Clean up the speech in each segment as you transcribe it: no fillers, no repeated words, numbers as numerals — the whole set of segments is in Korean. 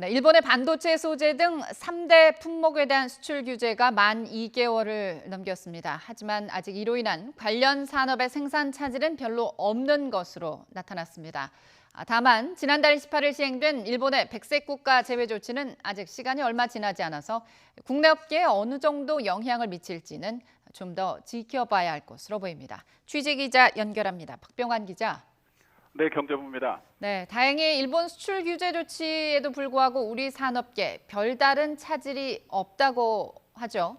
네, 일본의 반도체 소재 등 3대 품목에 대한 수출 규제가 만 2개월을 넘겼습니다. 하지만 아직 이로 인한 관련 산업의 생산 차질은 별로 없는 것으로 나타났습니다. 다만 지난달 18일 시행된 일본의 백색 국가 제외 조치는 아직 시간이 얼마 지나지 않아서 국내 업계에 어느 정도 영향을 미칠지는 좀 더 지켜봐야 할 것으로 보입니다. 취재 기자 연결합니다. 박병환 기자. 네, 경제부입니다. 네, 다행히 일본 수출 규제 조치에도 불구하고 우리 산업계 별다른 차질이 없다고 하죠.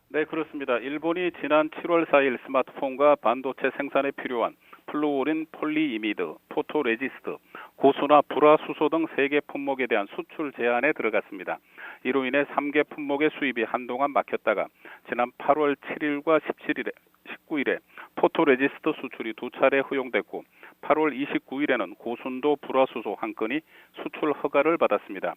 네, 그렇습니다. 일본이 지난 7월 4일 스마트폰과 반도체 생산에 필요한 플루오린 폴리이미드, 포토레지스트, 고수나 불화수소 등 3개 품목에 대한 수출 제한에 들어갔습니다. 이로 인해 3개 품목의 수입이 한동안 막혔다가 지난 8월 7일과 19일에 포토레지스트 수출이 2차례 허용됐고 8월 29일에는 고순도 불화수소 1건이 수출 허가를 받았습니다.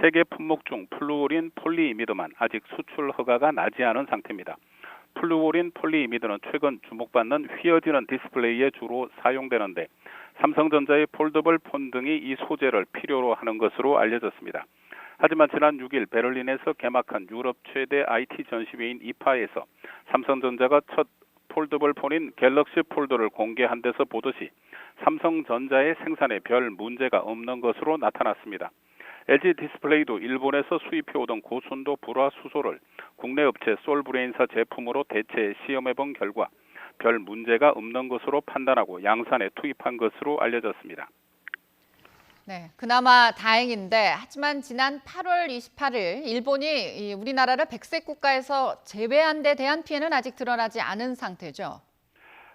3개 품목 중 플루오린 폴리이미드만 아직 수출 허가가 나지 않은 상태입니다. 플루오린 폴리이미드는 최근 주목받는 휘어지는 디스플레이에 주로 사용되는데 삼성전자의 폴더블 폰 등이 이 소재를 필요로 하는 것으로 알려졌습니다. 하지만 지난 6일 베를린에서 개막한 유럽 최대 IT 전시회인 이파에서 삼성전자가 첫 폴더블 폰인 갤럭시 폴더를 공개한 데서 보듯이 삼성전자의 생산에 별 문제가 없는 것으로 나타났습니다. LG 디스플레이도 일본에서 수입해오던 고순도 불화수소를 국내 업체 솔브레인사 제품으로 대체 시험해본 결과 별 문제가 없는 것으로 판단하고 양산에 투입한 것으로 알려졌습니다. 네, 그나마 다행인데 하지만 지난 8월 28일 일본이 우리나라를 백색 국가에서 제외한 데 대한 피해는 아직 드러나지 않은 상태죠.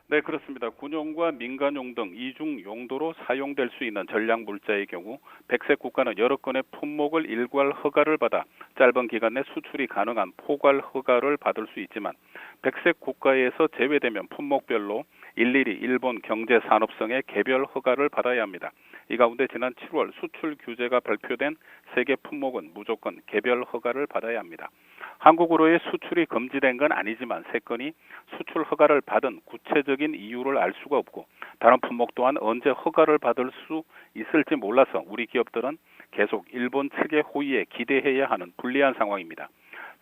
네, 그렇습니다. 군용과 민간용 등 이중 용도로 사용될 수 있는 전략 물자의 경우 백색 국가는 여러 건의 품목을 일괄 허가를 받아 짧은 기간 내 수출이 가능한 포괄 허가를 받을 수 있지만 백색 국가에서 제외되면 품목별로 일일이 일본 경제산업성의 개별 허가를 받아야 합니다. 이 가운데 지난 7월 수출 규제가 발표된 3개 품목은 무조건 개별 허가를 받아야 합니다. 한국으로의 수출이 금지된 건 아니지만 3건이 수출 허가를 받은 구체적인 이유를 알 수가 없고 다른 품목 또한 언제 허가를 받을 수 있을지 몰라서 우리 기업들은 계속 일본 측의 호의에 기대해야 하는 불리한 상황입니다.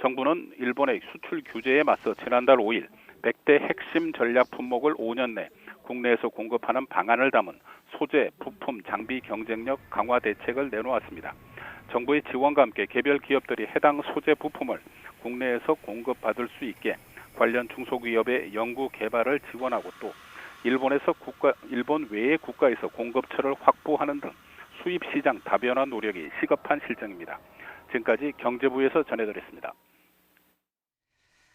정부는 일본의 수출 규제에 맞서 지난달 5일 100대 핵심 전략 품목을 5년 내 국내에서 공급하는 방안을 담은 소재, 부품, 장비 경쟁력 강화 대책을 내놓았습니다. 정부의 지원과 함께 개별 기업들이 해당 소재 부품을 국내에서 공급받을 수 있게 관련 중소기업의 연구 개발을 지원하고 또 일본 외의 국가에서 공급처를 확보하는 등 수입 시장 다변화 노력이 시급한 실정입니다. 지금까지 경제부에서 전해드렸습니다.